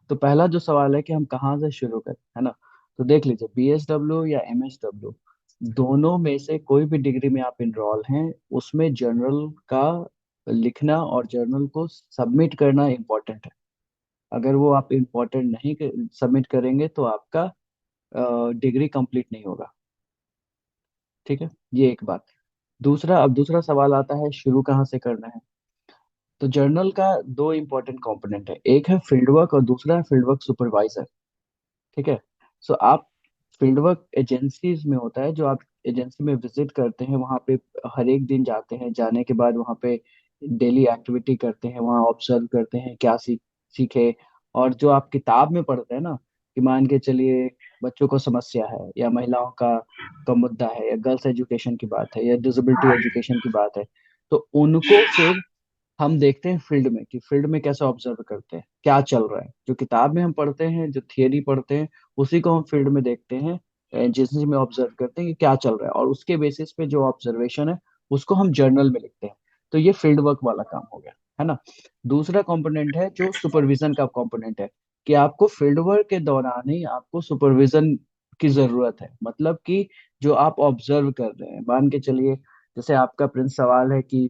तो पहला जो सवाल है कि हम कहाँ से शुरू करें, है ना। तो देख लीजिए, बीएसडब्ल्यू या एमएसडब्ल्यू, दोनों में से कोई भी डिग्री में आप इनरोल हैं, उसमें जर्नल का लिखना और जर्नल को सबमिट करना इम्पोर्टेंट है। अगर वो आप इम्पोर्टेंट नहीं सबमिट करेंगे तो आपका डिग्री कंप्लीट नहीं होगा। ठीक है, ये एक बात। दूसरा, अब दूसरा सवाल आता है शुरू कहाँ से करना है। तो जर्नल का दो इंपॉर्टेंट कंपोनेंट है, एक है फील्ड वर्क और दूसरा है फील्ड वर्क सुपरवाइजर। ठीक है। सो आप फील्ड वर्क एजेंसीज में होता है, जो आप एजेंसी में विजिट करते हैं, वहाँ पे हर एक दिन जाते हैं, जाने के बाद वहाँ पे डेली एक्टिविटी करते हैं, वहाँ ऑब्जर्व करते हैं क्या सीखे। और जो आप किताब में पढ़ते हैं ना, कि मान के चलिए बच्चों को समस्या है, या महिलाओं का मुद्दा है, या गर्ल्स एजुकेशन की बात है, या डिसेबिलिटी एजुकेशन की बात है, तो उनको फिर हम देखते हैं फील्ड में, कि फील्ड में कैसे ऑब्जर्व करते हैं, क्या चल रहा है। जो किताब में हम पढ़ते हैं, जो थियरी पढ़ते हैं, उसी को हम फील्ड में देखते हैं, जिस में ऑब्जर्व करते हैं कि क्या चल रहा है, और उसके बेसिस पे जो ऑब्जर्वेशन है उसको हम जर्नल में लिखते हैं। तो ये फील्ड वर्क वाला काम हो गया, है ना। दूसरा कंपोनेंट है जो सुपरविजन का कंपोनेंट है, कि आपको फील्ड वर्क के दौरान ही आपको सुपरविजन की जरूरत है। मतलब कि जो आप ऑब्जर्व कर रहे हैं, मान के चलिए, जैसे आपका प्रिंस सवाल है कि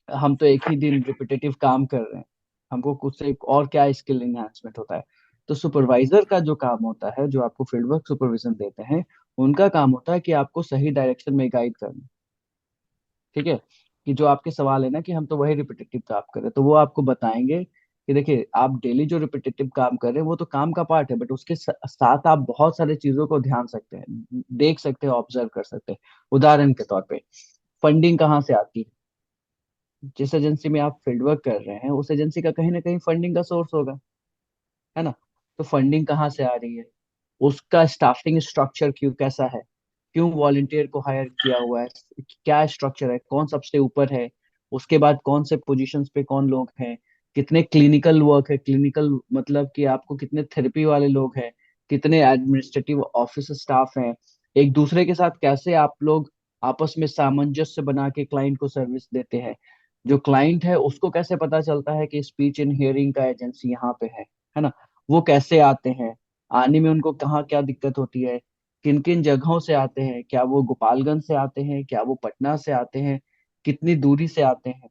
हम तो एक ही दिन रिपीटेटिव काम कर रहे हैं, हमको कुछ से और क्या स्किल एनहांसमेंट होता है। तो सुपरवाइजर का जो काम होता है, जो आपको फील्ड वर्क सुपरविजन देते हैं, उनका काम होता है कि आपको सही डायरेक्शन में गाइड करना। ठीक है। कि जो आपके सवाल है ना, कि हम तो वही रिपीटेटिव काम कर रहे हैं, तो वो आपको बताएंगे कि देखिए, आप डेली जो रिपीटेटिव काम कर रहे हैं वो तो काम का पार्ट है, बट उसके साथ आप बहुत सारी चीजों को ध्यान सकते हैं, देख सकते हैं, ऑब्जर्व कर सकते हैं। उदाहरण के तौर पे, फंडिंग कहाँ से आती है। जिस एजेंसी में आप फील्ड वर्क कर रहे हैं, उस एजेंसी का कहीं ना कहीं फंडिंग का सोर्स होगा, है ना। तो फंडिंग कहाँ से आ रही है, उसका स्टाफिंग स्ट्रक्चर क्यों कैसा है, क्यों वॉलंटियर को हायर किया हुआ है, क्या स्ट्रक्चर है, कौन सबसे ऊपर है, उसके बाद कौन से पोजीशंस पे कौन लोग हैं, कितने क्लिनिकल वर्क है, क्लिनिकल मतलब कि आपको कितने थेरेपी वाले लोग हैं, कितने एडमिनिस्ट्रेटिव ऑफिस स्टाफ हैं, एक दूसरे के साथ कैसे आप लोग आपस में सामंजस्य बना के क्लाइंट को सर्विस देते हैं। जो क्लाइंट है उसको कैसे पता चलता है कि स्पीच एंड हियरिंग का एजेंसी यहाँ पे है ना। वो कैसे आते हैं, आने में उनको कहाँ क्या दिक्कत होती है, किन किन जगहों से आते हैं, क्या वो गोपालगंज से आते हैं, क्या वो पटना से आते हैं, कितनी दूरी से आते हैं,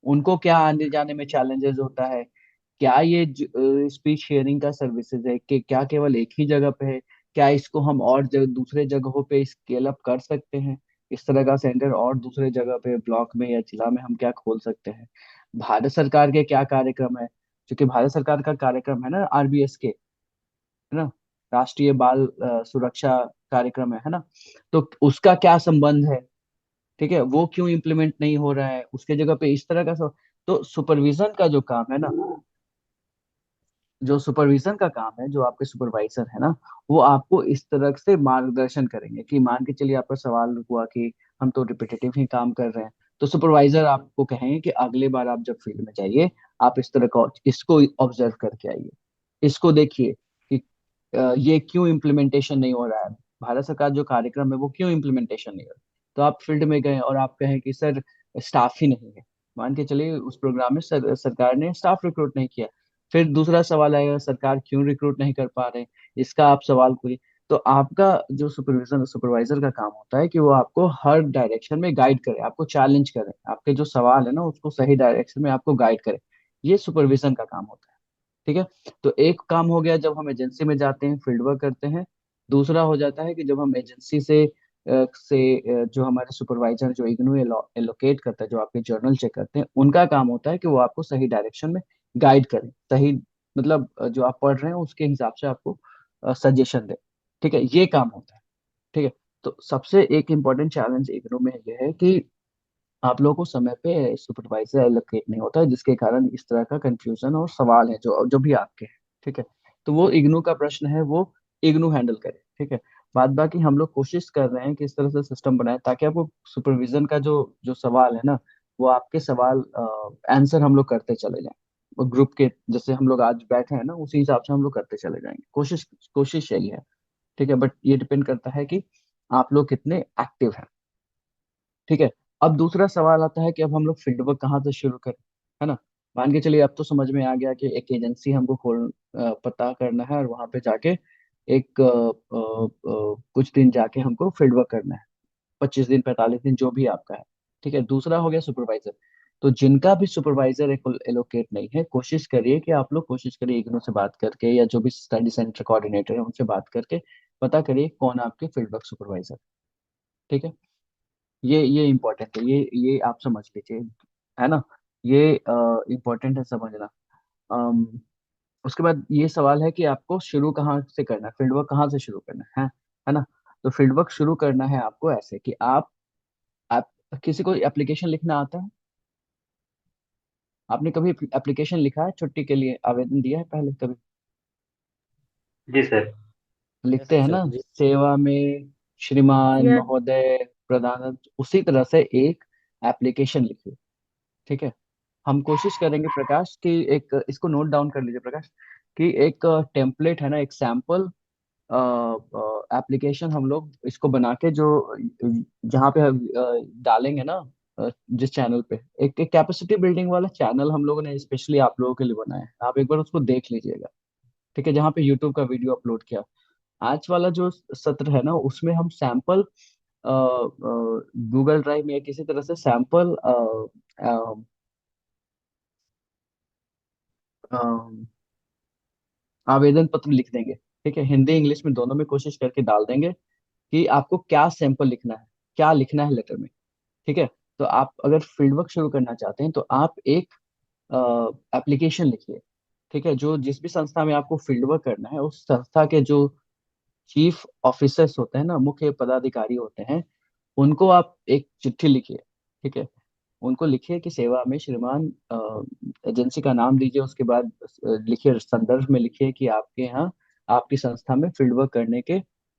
उनको क्या आने जाने में चैलेंजेस होता है, क्या ये स्पीच शेयरिंग का सर्विसेज है कि क्या केवल एक ही जगह पे है, क्या इसको हम और दूसरे जगहों पे स्केल अप कर सकते हैं, इस तरह का सेंटर और दूसरे जगह पे ब्लॉक में या जिला में हम क्या खोल सकते हैं। भारत सरकार के क्या कार्यक्रम है, क्योंकि भारत सरकार का कार्यक्रम है ना आरबीएस के, है ना, राष्ट्रीय बाल सुरक्षा कार्यक्रम है ना। तो उसका क्या संबंध है, ठीक है, वो क्यों इम्प्लीमेंट नहीं हो रहा है उसके जगह पे, इस तरह का सब। तो सुपरविजन का जो काम है ना, जो सुपरविजन का काम है, जो आपके सुपरवाइजर है ना, वो आपको इस तरह से मार्गदर्शन करेंगे। कि मान के चलिए आपका सवाल हुआ कि हम तो रिपीटेटिव ही काम कर रहे हैं, तो सुपरवाइजर आपको कहेंगे कि अगले बार आप जब फील्ड में जाइए, आप इस तरह का इसको ऑब्जर्व करके आइए, इसको देखिए कि ये क्यों इम्प्लीमेंटेशन नहीं हो रहा है, भारत सरकार जो कार्यक्रम है वो क्यों इम्प्लीमेंटेशन नहीं हो रहा। तो आप फील्ड में गए और आप कहें कि सर स्टाफ ही नहीं है, मान के चलिए उस प्रोग्राम में सरकार ने स्टाफ रिक्रूट नहीं किया। फिर दूसरा सवाल आएगा, सरकार क्यों रिक्रूट नहीं कर पा रहे, इसका आप सवाल करिए। तो आपका जो सुपरविजन सुपरवाइजर का काम होता है कि वो आपको हर डायरेक्शन में गाइड करे, आपको चैलेंज करे, आपके जो सवाल है ना उसको सही डायरेक्शन में आपको गाइड करे। ये सुपरविजन का काम होता है। ठीक है। तो एक काम हो गया जब हम एजेंसी में जाते हैं फील्ड वर्क करते हैं। दूसरा हो जाता है कि जब हम एजेंसी जो हमारे सुपरवाइजर जो इग्नू एलोकेट करता है, जो आपके जर्नल चेक करते हैं, उनका काम होता है कि वो आपको सही डायरेक्शन में गाइड करें, सही मतलब जो आप पढ़ रहे हैं उसके हिसाब से आपको सजेशन दे। ठीक है, ये काम होता है। ठीक है। तो सबसे एक इम्पॉर्टेंट चैलेंज इग्नू में ये है कि आप लोगों को समय पे सुपरवाइजर एलोकेट नहीं होता है, जिसके कारण इस तरह का कंफ्यूजन और सवाल है जो जो भी आपके हैं। ठीक है। तो वो इग्नू का प्रश्न है, वो इग्नू हैंडल करे। ठीक है। बाद बाकी हम लोग कोशिश कर रहे हैं कि इस तरह से सिस्टम बनाए ताकि आपको सुपरविजन का जो जो सवाल है ना, वो आपके सवाल आंसर हम लोग करते चले जाएं, ग्रुप के जैसे हम लोग आज बैठे हैं ना, उसी हिसाब से हम लोग करते चले जाएंगे। कोशिश कोशिश यही है। ठीक है, बट ये डिपेंड करता है कि आप लोग कितने एक्टिव हैं। ठीक है। अब दूसरा सवाल आता है कि अब हम लोग फील्ड वर्क कहाँ से शुरू करें, है ना। मान के चलिए अब तो समझ में आ गया कि एक एजेंसी हमको पता करना है और वहां पे जाके एक कुछ दिन जाके हमको फील्ड वर्क करना है, 25 दिन 45 दिन जो भी आपका है। ठीक है, दूसरा हो गया सुपरवाइजर। तो जिनका भी सुपरवाइजर एलोकेट नहीं है, कोशिश करिए कि आप लोग कोशिश करिए इग्नू से बात करके या जो भी स्टडी सेंटर कोऑर्डिनेटर है उनसे बात करके पता करिए कौन आपके फील्ड वर्क सुपरवाइजर। ठीक है, ये इम्पोर्टेंट है, ये आप समझ लीजिए, है ना। ये इम्पोर्टेंट है समझना। अम, उसके बाद ये सवाल है कि आपको शुरू कहाँ से करना है, फील्ड वर्क कहाँ से शुरू करना है ना। तो फील्ड वर्क शुरू करना है आपको ऐसे कि आप किसी को एप्लीकेशन लिखना आता है? आपने कभी एप्लीकेशन लिखा है, छुट्टी के लिए आवेदन दिया है पहले कभी? जी सर। लिखते यस हैं ना, सर जी। सेवा में, श्रीमान, यस। महोदय, प्रधान, उसी तरह से एक एप्लीकेशन लिखिए। ठीक है, हम कोशिश करेंगे प्रकाश कि एक इसको नोट डाउन कर लीजिए प्रकाश, कि एक टेम्पलेट है ना, एक सैंपल एप्लीकेशन हम लोग इसको बना के जो जहाँ पे डालेंगे ना, जिस चैनल पे, एक कैपेसिटी बिल्डिंग वाला चैनल हम लोगों ने स्पेशली आप लोगों के लिए बनाया है, आप एक बार उसको देख लीजिएगा। ठीक है, जहाँ पे यूट्यूब का वीडियो अपलोड किया। आज वाला जो सत्र है ना, उसमें हम सैंपल गूगल ड्राइव में या किसी तरह से सैंपल आवेदन पत्र लिख देंगे। ठीक है, हिंदी इंग्लिश में दोनों में कोशिश करके डाल देंगे कि आपको क्या सैंपल लिखना है, क्या लिखना है लेटर में। ठीक है, तो आप अगर फील्ड वर्क शुरू करना चाहते हैं तो आप एक एप्लीकेशन लिखिए। ठीक है, जो जिस भी संस्था में आपको फील्ड वर्क करना है उस संस्था के जो चीफ ऑफिसर्स होते हैं ना, मुख्य पदाधिकारी होते हैं, उनको आप एक चिट्ठी लिखिए। ठीक है, उनको लिखिए कि सेवा में श्रीमान, एजेंसी का नाम दीजिए, उसके बाद लिखिए, संदर्भ में लिखिए कि आपके यहाँ आपकी संस्था में फील्ड वर्क करने के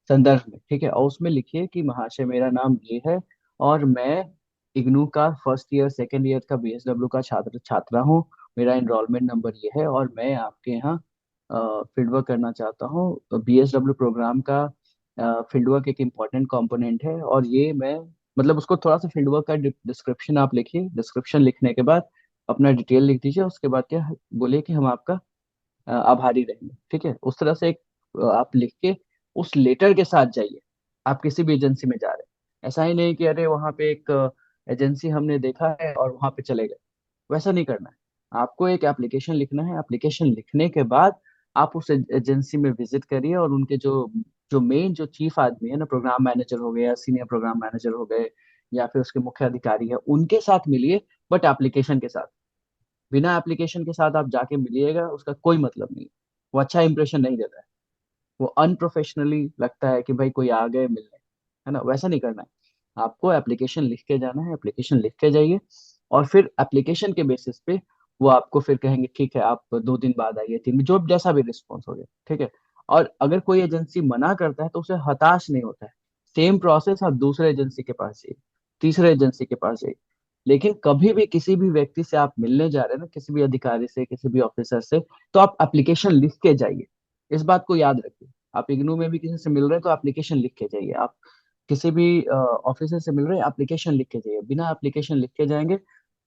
संदर्भ में। ठीक है, और उसमें लिखिए कि महाशय मेरा नाम ये है और मैं इग्नू का फर्स्ट ईयर सेकेंड ईयर का बीएसडब्ल्यू का छात्र छात्रा हूँ, मेरा एनरोलमेंट नंबर ये है और मैं आपके यहाँ फील्ड वर्क करना चाहता हूँ। बीएसडब्ल्यू प्रोग्राम का फील्ड वर्क एक इम्पॉर्टेंट कंपोनेंट है, और ये मैं, मतलब उसको थोड़ा सा फील्ड वर्क का डिस्क्रिप्शन आप लिखिए। डिस्क्रिप्शन लिखने के बाद अपना डिटेल लिख दीजिए, उसके बाद क्या बोलिए कि हम आपका आभारी रहेंगे। ठीक है, उस तरह से एक आप लिख के उस लेटर के साथ जाइए। आप किसी भी एजेंसी में जा रहे हैं, ऐसा ही नहीं कि अरे वहाँ पे एक एजेंसी हमने देखा है और वहाँ पे चले गए, वैसा नहीं करना है। आपको एक एप्लीकेशन लिखना है, एप्लीकेशन लिखने के बाद आप उस एजेंसी में विजिट करिए और उनके जो जो मेन जो चीफ आदमी है ना, प्रोग्राम मैनेजर हो गए या सीनियर प्रोग्राम मैनेजर हो गए या फिर उसके मुख्य अधिकारी है, उनके साथ मिलिए, बट एप्लीकेशन के साथ। बिना एप्लीकेशन के साथ आप जाके मिलिएगा उसका कोई मतलब नहीं, वो अच्छा इंप्रेशन नहीं देता है, वो अनप्रोफेशनली लगता है कि भाई कोई आ गए मिलने, है ना, वैसा नहीं करना है। आपको एप्लीकेशन लिख के जाना है, एप्लीकेशन लिख के जाइए, और फिर एप्लीकेशन के बेसिस पे वो आपको फिर कहेंगे ठीक है आप 2 दिन बाद आइए, 3 दिन, जो जैसा भी रिस्पॉन्स हो गया। ठीक है, और अगर कोई एजेंसी मना करता है तो उसे हताश नहीं होता है, सेम प्रोसेस आप दूसरे एजेंसी के पास जाइए, तीसरे एजेंसी के पास जाइए। लेकिन कभी भी किसी भी व्यक्ति से आप मिलने जा रहे हैं ना, किसी भी अधिकारी से, किसी भी ऑफिसर से, तो आप एप्लीकेशन लिख के जाइए। इस बात को याद रखिए। आप इग्नू में भी किसी से मिल रहे हैं तो एप्लीकेशन लिख के जाइए, आप किसी भी ऑफिसर से मिल रहे हैं एप्लीकेशन लिख के जाइए। बिना एप्लीकेशन लिख के जाएंगे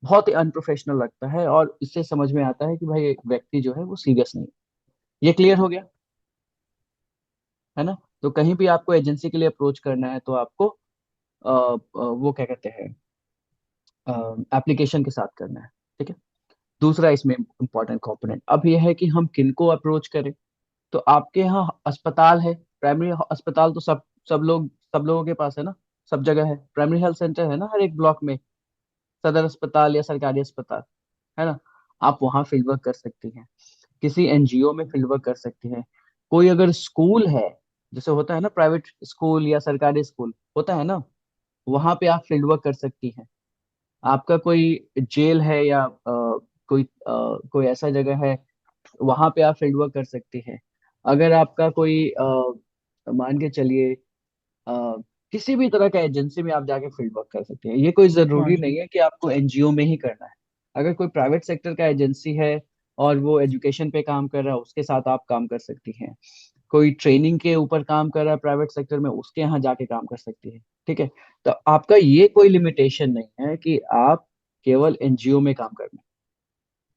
बहुत ही अनप्रोफेशनल लगता है, और इससे समझ में आता है कि भाई एक व्यक्ति जो है वो सीरियस नहीं है। ये क्लियर हो गया, है ना। तो कहीं भी आपको एजेंसी के लिए अप्रोच करना है तो आपको वो क्या कहते हैं, एप्लीकेशन के साथ करना है। ठीक है, दूसरा इसमें इंपॉर्टेंट कंपोनेंट अब यह है कि हम किनको अप्रोच करें। तो आपके यहाँ अस्पताल है, प्राइमरी अस्पताल तो सब लोगों के पास है ना, सब जगह है, प्राइमरी हेल्थ सेंटर है ना हर एक ब्लॉक में, सदर अस्पताल या सरकारी अस्पताल, है ना। आप वहाँ फील्ड वर्क कर सकती हैं, किसी एनजीओ में फील्ड वर्क कर सकती हैं। कोई अगर स्कूल है, जैसे होता है ना प्राइवेट स्कूल या सरकारी स्कूल होता है ना, वहाँ पे आप फील्ड वर्क कर सकती हैं। आपका कोई जेल है या कोई ऐसा जगह है, वहां पे आप फील्ड वर्क कर सकती हैं। अगर आपका कोई मान के चलिए किसी भी तरह का एजेंसी में आप जाके फील्ड वर्क कर सकते हैं, ये कोई हाँ जरूरी जी। नहीं है कि आपको एनजीओ में ही करना है। अगर कोई प्राइवेट सेक्टर का एजेंसी है और वो एजुकेशन पे काम कर रहा है, उसके साथ आप काम कर सकती हैं। कोई ट्रेनिंग के ऊपर काम कर रहा है प्राइवेट सेक्टर में, उसके यहाँ जाके काम कर सकती है। ठीक है, तो आपका ये कोई लिमिटेशन नहीं है कि आप केवल एनजीओ में काम करना है।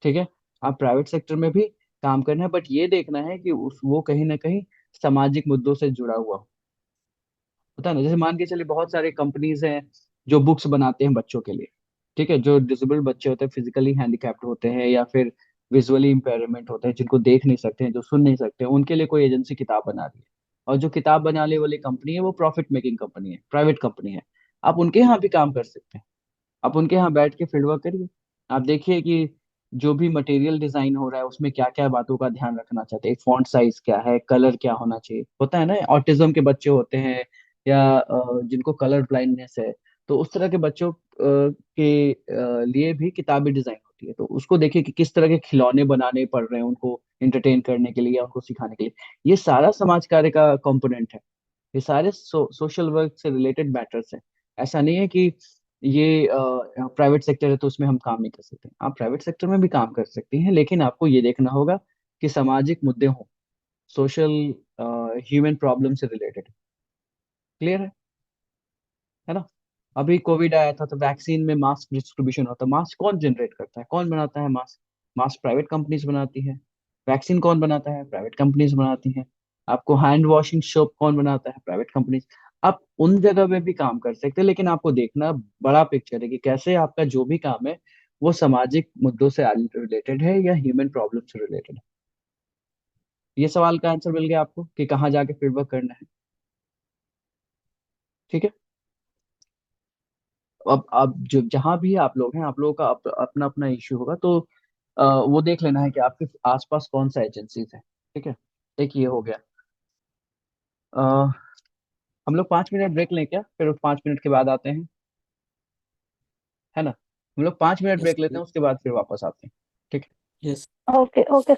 ठीक है। आप प्राइवेट सेक्टर में भी काम करना है, बट ये देखना है कि वो कहीं ना कहीं सामाजिक मुद्दों से जुड़ा हुआ हो। पता है ना, जैसे मान के चलिए बहुत सारे कंपनीज हैं जो बुक्स बनाते हैं बच्चों के लिए। ठीक है, जो डिसेबल्ड बच्चे होते हैं, फिजिकली हैंडिकैप्ड होते हैं या फिर विजुअली इम्पेयरमेंट होते हैं, जिनको देख नहीं सकते हैं, जो सुन नहीं सकते हैं, उनके लिए कोई एजेंसी किताब बना रही है। और जो किताब बनाने वाली कंपनी है वो प्रॉफिट मेकिंग कंपनी है, प्राइवेट कंपनी है। आप उनके यहाँ भी काम कर सकते हैं। आप उनके यहाँ बैठ के फील्ड वर्क करिए। आप देखिए कि जो भी मटेरियल डिजाइन हो रहा है उसमें क्या क्या बातों का ध्यान रखना चाहते हैं, फॉन्ट साइज क्या है, कलर क्या होना चाहिए। होता है ना, ऑटिज्म के बच्चे होते हैं या जिनको कलर ब्लाइंडनेस है, तो उस तरह के बच्चों के लिए भी किताबें डिजाइन होती है। तो उसको देखिए कि किस तरह के खिलौने बनाने पड़ रहे हैं उनको इंटरटेन करने के लिए या उनको सिखाने के लिए। ये सारा समाज कार्य का कंपोनेंट है। ये सारे सोशल वर्क से रिलेटेड मैटर्स हैं। ऐसा नहीं है कि ये प्राइवेट सेक्टर है तो उसमें हम काम नहीं कर सकते। आप प्राइवेट सेक्टर में भी काम कर सकती हैं, लेकिन आपको ये देखना होगा कि सामाजिक मुद्दे हों, सोशल ह्यूमन प्रॉब्लम से रिलेटेड। क्लियर है ना। अभी कोविड आया था तो वैक्सीन में मास्क डिस्ट्रीब्यूशन होता, मास्क कौन जनरेट करता है, कौन बनाता है मास्क? मास्क प्राइवेट कंपनीज बनाती है। वैक्सीन कौन बनाता है? प्राइवेट कंपनीज बनाती हैं। आपको हैंड वॉशिंग सोप कौन बनाता है? Private companies. आप उन जगह पे भी काम कर सकते हैं, लेकिन आपको देखना बड़ा पिक्चर है कि कैसे आपका जो भी काम है वो सामाजिक मुद्दों से रिलेटेड है या ह्यूमन प्रॉब्लम से रिलेटेड है। ये सवाल का आंसर मिल गया आपको कि कहाँ जाके फीडबैक करना है। ठीक है। अब जो जहां भी आप लोग हैं, आप लोगों का अपना अपना इश्यू होगा, तो वो देख लेना है कि आपके आसपास कौन सा एजेंसीज है। ठीक है। एक ये हो गया। अ, हम लोग 5 मिनट ब्रेक लें क्या, फिर 5 मिनट के बाद आते हैं, है ना? हम लोग 5 मिनट यस। ब्रेक लेते हैं, उसके बाद फिर वापस आते हैं। ठीक है। यस। Okay okay.